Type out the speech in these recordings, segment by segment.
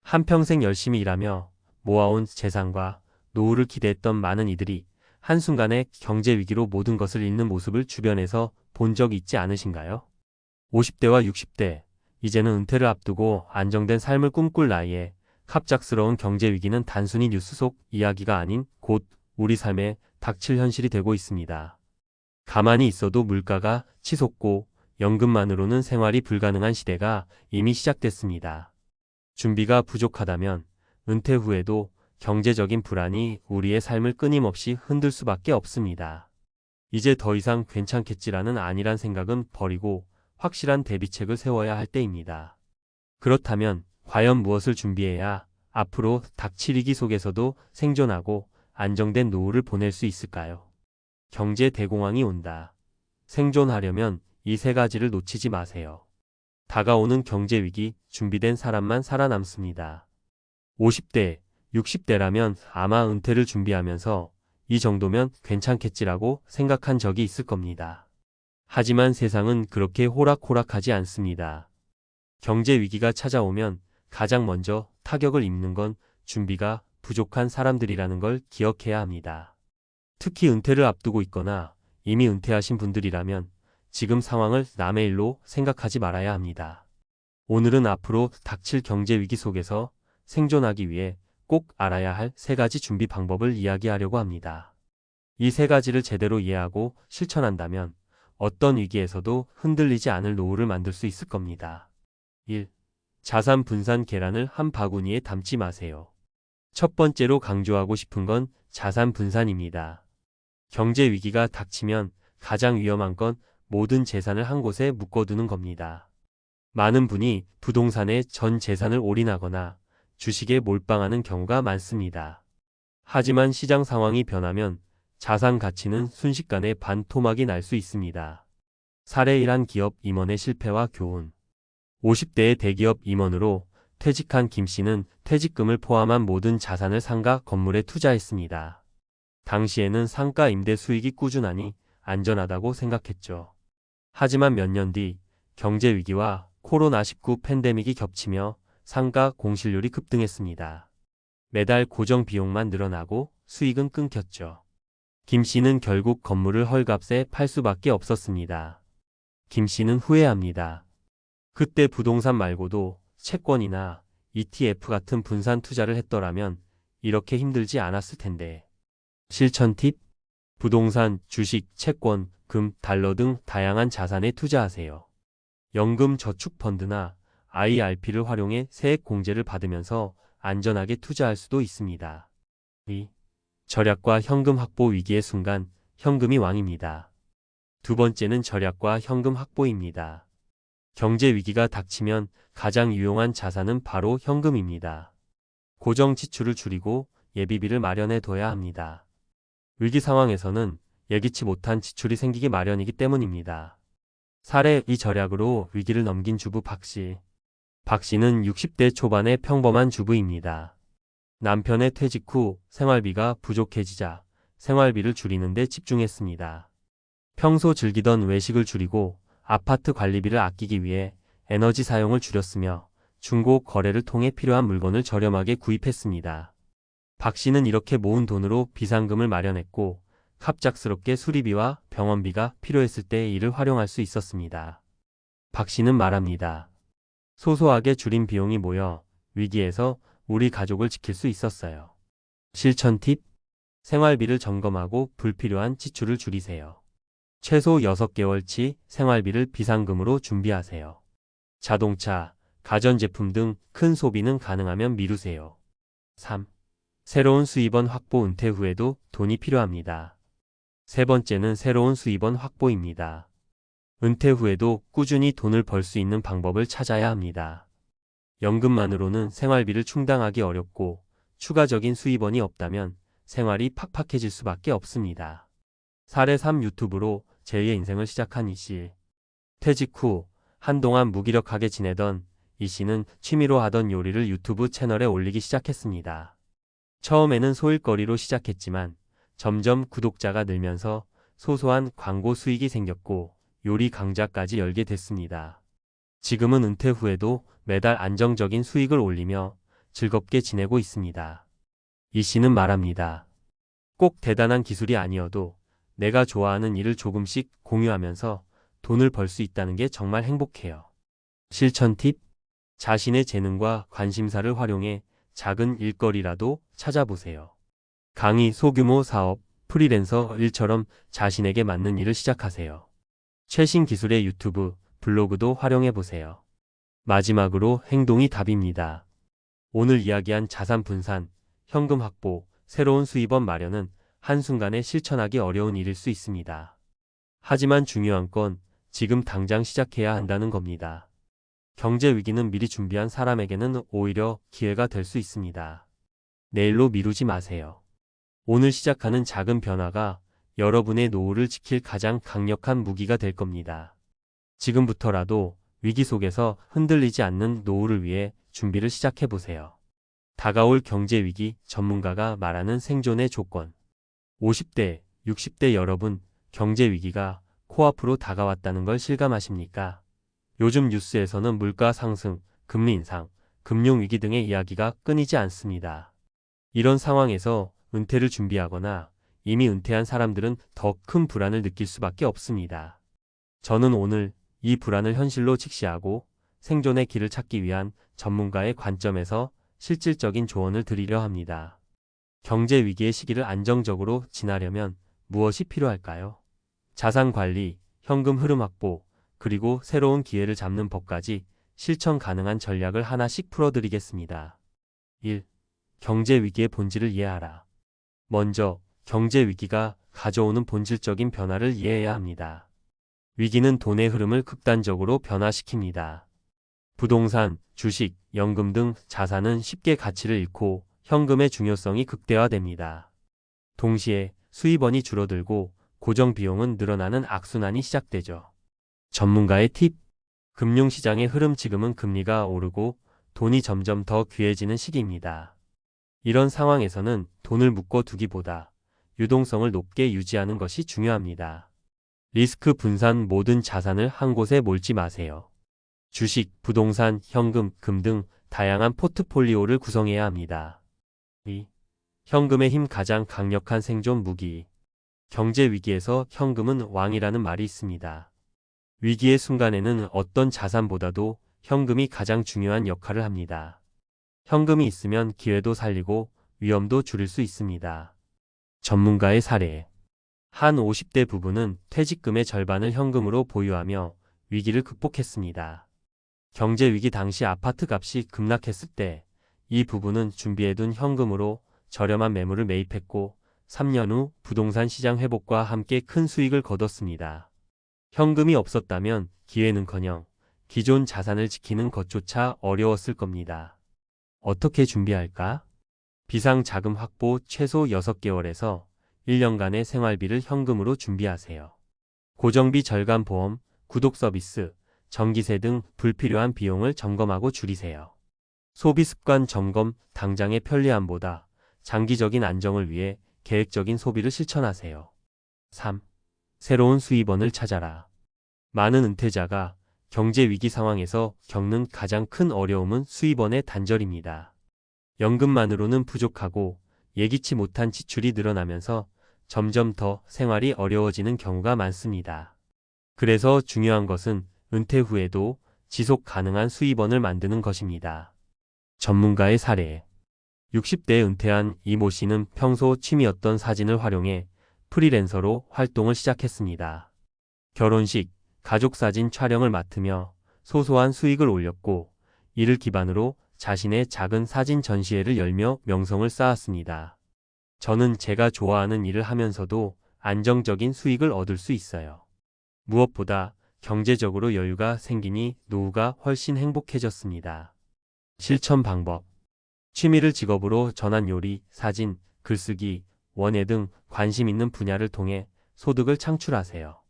한평생 열심히 일하며 모아온 재산과 노후를 기대했던 많은 이들이 한순간에 경제 위기로 모든 것을 잃는 모습을 주변에서 본 적 있지 않으신가요? 50대와 60대, 이제는 은퇴를 앞두고 안정된 삶을 꿈꿀 나이에 갑작스러운 경제 위기는 단순히 뉴스 속 이야기가 아닌 곧 우리 삶에 닥칠 현실이 되고 있습니다. 가만히 있어도 물가가 치솟고 연금만으로는 생활이 불가능한 시대가 이미 시작됐습니다. 준비가 부족하다면 은퇴 후에도 경제적인 불안이 우리의 삶을 끊임없이 흔들 수밖에 없습니다. 이제 더 이상 괜찮겠지라는 안일한 생각은 버리고 확실한 대비책을 세워야 할 때입니다. 그렇다면 과연 무엇을 준비해야 앞으로 닥칠 위기 속에서도 생존하고 안정된 노후를 보낼 수 있을까요? 경제 대공황이 온다. 생존하려면 이 세 가지를 놓치지 마세요. 다가오는 경제 위기, 준비된 사람만 살아남습니다. 50대, 60대라면 아마 은퇴를 준비하면서 이 정도면 괜찮겠지라고 생각한 적이 있을 겁니다. 하지만 세상은 그렇게 호락호락하지 않습니다. 경제 위기가 찾아오면 가장 먼저 타격을 입는 건 준비가 부족한 사람들이라는 걸 기억해야 합니다. 특히 은퇴를 앞두고 있거나 이미 은퇴하신 분들이라면 지금 상황을 남의 일로 생각하지 말아야 합니다. 오늘은 앞으로 닥칠 경제 위기 속에서 생존하기 위해 꼭 알아야 할 세 가지 준비 방법을 이야기하려고 합니다. 이 세 가지를 제대로 이해하고 실천한다면 어떤 위기에서도 흔들리지 않을 노후를 만들 수 있을 겁니다. 1. 자산 분산 계란을 한 바구니에 담지 마세요. 첫 번째로 강조하고 싶은 건 자산 분산입니다. 경제 위기가 닥치면 가장 위험한 건 모든 재산을 한 곳에 묶어두는 겁니다. 많은 분이 부동산에 전 재산을 올인하거나 주식에 몰빵하는 경우가 많습니다. 하지만 시장 상황이 변하면 자산 가치는 순식간에 반토막이 날 수 있습니다. 사례 1 한 기업 임원의 실패와 교훈. 50대의 대기업 임원으로 퇴직한 김 씨는 퇴직금을 포함한 모든 자산을 상가 건물에 투자했습니다. 당시에는 상가 임대 수익이 꾸준하니 안전하다고 생각했죠. 하지만 몇 년 뒤 경제 위기와 코로나19 팬데믹이 겹치며 상가 공실률이 급등했습니다. 매달 고정 비용만 늘어나고 수익은 끊겼죠. 김 씨는 결국 건물을 헐값에 팔 수밖에 없었습니다. 김 씨는 후회합니다. 그때 부동산 말고도 채권이나 ETF 같은 분산 투자를 했더라면 이렇게 힘들지 않았을 텐데. 실천 팁: 부동산, 주식, 채권, 금, 달러 등 다양한 자산에 투자하세요. 연금 저축 펀드나 IRP를 활용해 세액 공제를 받으면서 안전하게 투자할 수도 있습니다. 2. 절약과 현금 확보. 위기의 순간 현금이 왕입니다. 두 번째는 절약과 현금 확보입니다. 경제 위기가 닥치면 가장 유용한 자산은 바로 현금입니다. 고정 지출을 줄이고 예비비를 마련해 둬야 합니다. 위기 상황에서는 예기치 못한 지출이 생기기 마련이기 때문입니다. 사례 2 절약으로 위기를 넘긴 주부 박 씨. 박 씨는 60대 초반의 평범한 주부입니다. 남편의 퇴직 후 생활비가 부족해지자 생활비를 줄이는 데 집중했습니다. 평소 즐기던 외식을 줄이고 아파트 관리비를 아끼기 위해 에너지 사용을 줄였으며 중고 거래를 통해 필요한 물건을 저렴하게 구입했습니다. 박 씨는 이렇게 모은 돈으로 비상금을 마련했고 갑작스럽게 수리비와 병원비가 필요했을 때 이를 활용할 수 있었습니다. 박 씨는 말합니다. 소소하게 줄인 비용이 모여 위기에서 우리 가족을 지킬 수 있었어요. 실천 팁: 생활비를 점검하고 불필요한 지출을 줄이세요. 최소 6개월치 생활비를 비상금으로 준비하세요. 자동차, 가전제품 등 큰 소비는 가능하면 미루세요. 3. 새로운 수입원 확보. 은퇴 후에도 돈이 필요합니다. 세 번째는 새로운 수입원 확보입니다. 은퇴 후에도 꾸준히 돈을 벌 수 있는 방법을 찾아야 합니다. 연금만으로는 생활비를 충당하기 어렵고 추가적인 수입원이 없다면 생활이 팍팍해질 수밖에 없습니다. 사례 3 유튜브로 제2의 인생을 시작한 이 씨. 퇴직 후 한동안 무기력하게 지내던 이 씨는 취미로 하던 요리를 유튜브 채널에 올리기 시작했습니다. 처음에는 소일거리로 시작했지만 점점 구독자가 늘면서 소소한 광고 수익이 생겼고 요리 강좌까지 열게 됐습니다. 지금은 은퇴 후에도 매달 안정적인 수익을 올리며 즐겁게 지내고 있습니다. 이 씨는 말합니다. 꼭 대단한 기술이 아니어도 내가 좋아하는 일을 조금씩 공유하면서 돈을 벌 수 있다는 게 정말 행복해요. 실천 팁: 자신의 재능과 관심사를 활용해 작은 일거리라도 찾아보세요. 강의, 소규모 사업, 프리랜서 일처럼 자신에게 맞는 일을 시작하세요. 최신 기술의 유튜브, 블로그도 활용해 보세요. 마지막으로 행동이 답입니다. 오늘 이야기한 자산 분산, 현금 확보, 새로운 수입원 마련은 한순간에 실천하기 어려운 일일 수 있습니다. 하지만 중요한 건 지금 당장 시작해야 한다는 겁니다. 경제 위기는 미리 준비한 사람에게는 오히려 기회가 될 수 있습니다. 내일로 미루지 마세요. 오늘 시작하는 작은 변화가 여러분의 노후를 지킬 가장 강력한 무기가 될 겁니다. 지금부터라도 위기 속에서 흔들리지 않는 노후를 위해 준비를 시작해 보세요. 다가올 경제 위기, 전문가가 말하는 생존의 조건. 50대, 60대 여러분, 경제 위기가 코앞으로 다가왔다는 걸 실감하십니까? 요즘 뉴스에서는 물가 상승, 금리 인상, 금융 위기 등의 이야기가 끊이지 않습니다. 이런 상황에서 은퇴를 준비하거나 이미 은퇴한 사람들은 더 큰 불안을 느낄 수밖에 없습니다. 저는 오늘 이 불안을 현실로 직시하고 생존의 길을 찾기 위한 전문가의 관점에서 실질적인 조언을 드리려 합니다. 경제 위기의 시기를 안정적으로 지나려면 무엇이 필요할까요? 자산 관리, 현금 흐름 확보, 그리고 새로운 기회를 잡는 법까지 실천 가능한 전략을 하나씩 풀어드리겠습니다. 1. 경제 위기의 본질을 이해하라. 먼저 경제 위기가 가져오는 본질적인 변화를 이해해야 합니다. 위기는 돈의 흐름을 극단적으로 변화시킵니다. 부동산, 주식, 연금 등 자산은 쉽게 가치를 잃고 현금의 중요성이 극대화됩니다. 동시에 수입원이 줄어들고 고정 비용은 늘어나는 악순환이 시작되죠. 전문가의 팁: 금융시장의 흐름. 지금은 금리가 오르고 돈이 점점 더 귀해지는 시기입니다. 이런 상황에서는 돈을 묶어두기보다 유동성을 높게 유지하는 것이 중요합니다. 리스크 분산. 모든 자산을 한 곳에 몰지 마세요. 주식, 부동산, 현금, 금 등 다양한 포트폴리오를 구성해야 합니다. 2. 현금의 힘. 가장 강력한 생존 무기. 경제 위기에서 현금은 왕이라는 말이 있습니다. 위기의 순간에는 어떤 자산보다도 현금이 가장 중요한 역할을 합니다. 현금이 있으면 기회도 살리고 위험도 줄일 수 있습니다. 전문가의 사례. 한 50대 부부는 퇴직금의 절반을 현금으로 보유하며 위기를 극복했습니다. 경제 위기 당시 아파트 값이 급락했을 때 이 부부는 준비해둔 현금으로 저렴한 매물을 매입했고 3년 후 부동산 시장 회복과 함께 큰 수익을 거뒀습니다. 현금이 없었다면 기회는커녕 기존 자산을 지키는 것조차 어려웠을 겁니다. 어떻게 준비할까? 비상자금 확보. 최소 6개월에서 1년간의 생활비를 현금으로 준비하세요. 고정비 절감. 보험, 구독 서비스, 전기세 등 불필요한 비용을 점검하고 줄이세요. 소비 습관 점검. 당장의 편리함보다 장기적인 안정을 위해 계획적인 소비를 실천하세요. 3. 새로운 수입원을 찾아라. 많은 은퇴자가 경제 위기 상황에서 겪는 가장 큰 어려움은 수입원의 단절입니다. 연금만으로는 부족하고 예기치 못한 지출이 늘어나면서 점점 더 생활이 어려워지는 경우가 많습니다. 그래서 중요한 것은 은퇴 후에도 지속 가능한 수입원을 만드는 것입니다. 전문가의 사례. 60대에 은퇴한 이모 씨는 평소 취미였던 사진을 활용해 프리랜서로 활동을 시작했습니다. 결혼식, 가족사진 촬영을 맡으며 소소한 수익을 올렸고 이를 기반으로 자신의 작은 사진 전시회를 열며 명성을 쌓았습니다. 저는 제가 좋아하는 일을 하면서도 안정적인 수익을 얻을 수 있어요. 무엇보다 경제적으로 여유가 생기니 노후가 훨씬 행복해졌습니다. 실천 방법. 취미를 직업으로 전환. 요리, 사진, 글쓰기, 원예 등 관심 있는 분야를 통해 소득을 창출하세요.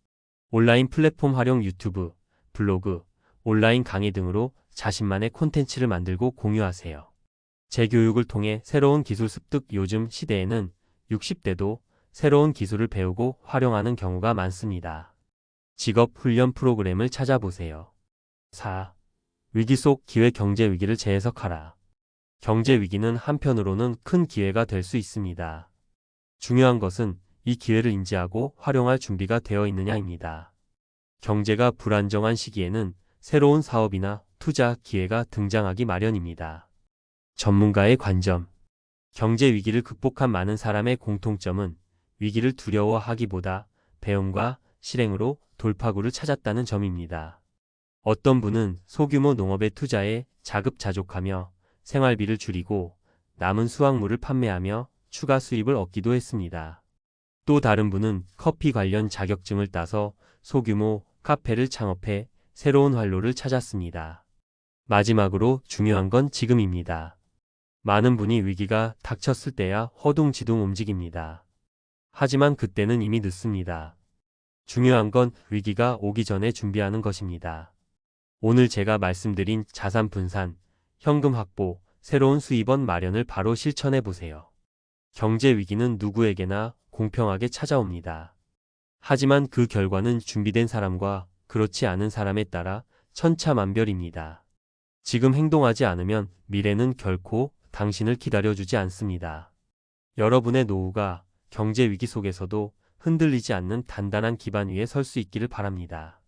온라인 플랫폼 활용. 유튜브, 블로그, 온라인 강의 등으로 자신만의 콘텐츠를 만들고 공유하세요. 재교육을 통해 새로운 기술 습득. 요즘 시대에는 60대도 새로운 기술을 배우고 활용하는 경우가 많습니다. 직업 훈련 프로그램을 찾아보세요. 4. 위기 속 기회. 경제 위기를 재해석하라. 경제 위기는 한편으로는 큰 기회가 될 수 있습니다. 중요한 것은 이 기회를 인지하고 활용할 준비가 되어 있느냐입니다. 경제가 불안정한 시기에는 새로운 사업이나 투자 기회가 등장하기 마련입니다. 전문가의 관점. 경제 위기를 극복한 많은 사람의 공통점은 위기를 두려워하기보다 배움과 실행으로 돌파구를 찾았다는 점입니다. 어떤 분은 소규모 농업에 투자해 자급자족하며 생활비를 줄이고 남은 수확물을 판매하며 추가 수입을 얻기도 했습니다. 또 다른 분은 커피 관련 자격증을 따서 소규모 카페를 창업해 새로운 활로를 찾았습니다. 마지막으로 중요한 건 지금입니다. 많은 분이 위기가 닥쳤을 때야 허둥지둥 움직입니다. 하지만 그때는 이미 늦습니다. 중요한 건 위기가 오기 전에 준비하는 것입니다. 오늘 제가 말씀드린 자산 분산, 현금 확보, 새로운 수입원 마련을 바로 실천해 보세요. 경제 위기는 누구에게나 공평하게 찾아옵니다. 하지만 그 결과는 준비된 사람과 그렇지 않은 사람에 따라 천차만별입니다. 지금 행동하지 않으면 미래는 결코 당신을 기다려주지 않습니다. 여러분의 노후가 경제 위기 속에서도 흔들리지 않는 단단한 기반 위에 설 수 있기를 바랍니다.